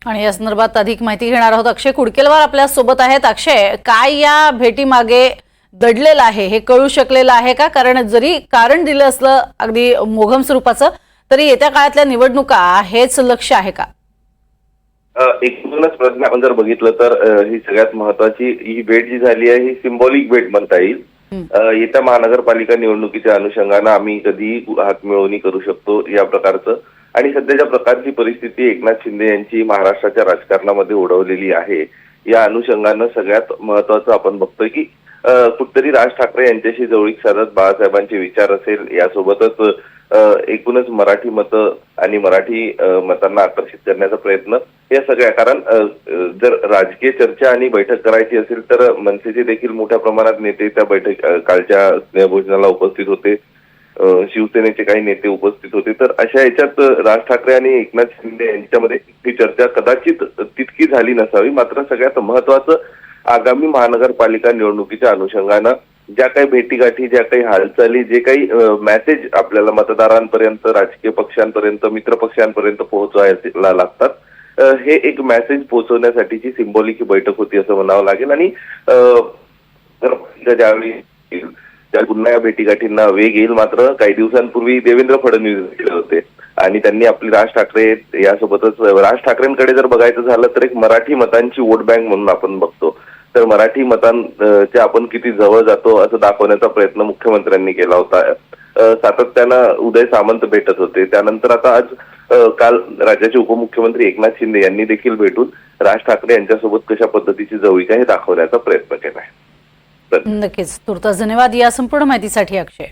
आणि या संदर्भात अधिक माहिती घेणार आहोत. अक्षय कुडकेलवार आपल्या सोबत आहेत. अक्षय, काय या भेटीमागे दडलेलं आहे हे कळू शकलेलं आहे का? कारण जरी कारण दिलं असलं अगदी मोघम स्वरूपाचं, तरी येत्या काळातल्या निवडणुका हेच लक्ष आहे का? एकूणच प्रश्न आपण जर बघितलं तर ही सगळ्यात महत्वाची ही भेट जी झाली आहे ही सिंबॉलिक भेट म्हणता येईल. येत्या महानगरपालिका निवडणुकीच्या अनुषंगानं आम्ही कधी हातमिळवणी करू शकतो या प्रकारचं आणि सध्याच्या प्रकारची परिस्थिती एकनाथ शिंदे यांची महाराष्ट्राच्या राजकारणामध्ये ओढवलेली आहे. या अनुषंगानं सगळ्यात महत्वाचं आपण बघतोय की कुठतरी राज ठाकरे यांच्याशी जवळीक साधत बाळासाहेबांचे विचार असेल, यासोबतच एकूणच मराठी मतं आणि मराठी मतांना आकर्षित करण्याचा प्रयत्न या सगळ्या. कारण जर राजकीय चर्चा आणि बैठक करायची असेल तर मनसेचे देखील मोठ्या प्रमाणात नेते त्या बैठक कालच्या स्नेहभोजनाला उपस्थित होते. शिवसेनेचे काही नेते उपस्थित होते. तर अशा याच्यात राज ठाकरे आणि एकनाथ शिंदे यांच्यामध्ये ही चर्चा कदाचित तितकी झाली नसावी. मात्र सगळ्यात महत्वाचं आगामी महानगरपालिका निवडणुकीच्या अनुषंगानं ज्या काही भेटीगाठी, ज्या काही हालचाली, जे काही मेसेज आपल्याला मतदारांपर्यंत, राजकीय पक्षांपर्यंत, मित्र पक्षांपर्यंत पोहोचवायला लागतात, हे एक मेसेज पोहोचवण्यासाठीची सिंबॉलिक बैठक होती असं म्हणावं लागेल. आणि ज्यावेळी पुन्हा या भेटीगाठींना वेग येईल. मात्र काही दिवसांपूर्वी देवेंद्र फडणवीस गेले होते आणि त्यांनी आपली राज ठाकरे यासोबतच राज ठाकरेंकडे जर बघायचं झालं तर एक मराठी मतांची वोट बँक म्हणून आपण बघतो. तर मराठी मतांच्या आपण किती जवळ जातो असं दाखवण्याचा प्रयत्न मुख्यमंत्र्यांनी केला होता. सातत्यानं उदय सामंत भेटत होते. त्यानंतर आता आज काल राज्याचे उपमुख्यमंत्री एकनाथ शिंदे यांनी देखील भेटून राज ठाकरे यांच्यासोबत कशा पद्धतीची जवळीक आहे हे दाखवण्याचा प्रयत्न केला आहे. नक्कीच. तुर्तास धन्यवाद या संपूर्ण माहितीसाठी अक्षय.